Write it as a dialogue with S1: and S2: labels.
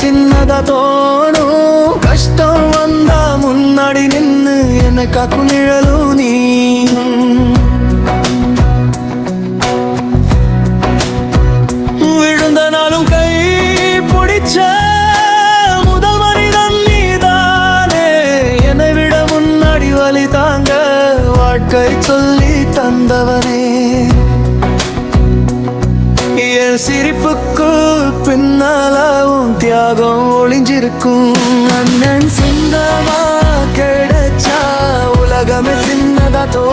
S1: சின்னதா தோணும். கஷ்டம் வந்தா முன்னாடி நின்னு என்ன காக்கும் நிழலும் நீ. விழுந்த நாளும் கை பிடிச்ச முதல் மனிதன் நீதானே. என்னை விட முன்னாடி வழி தாங்க வாழ்க்கை சொல்லி தந்தவனே. என் சிரிப்புக்கு பின்னாலும் தியாகம் ஒளிஞ்சிருக்கும். அண்ணன் சொந்தமா கிடைச்சா உலகமே சின்னதா தோ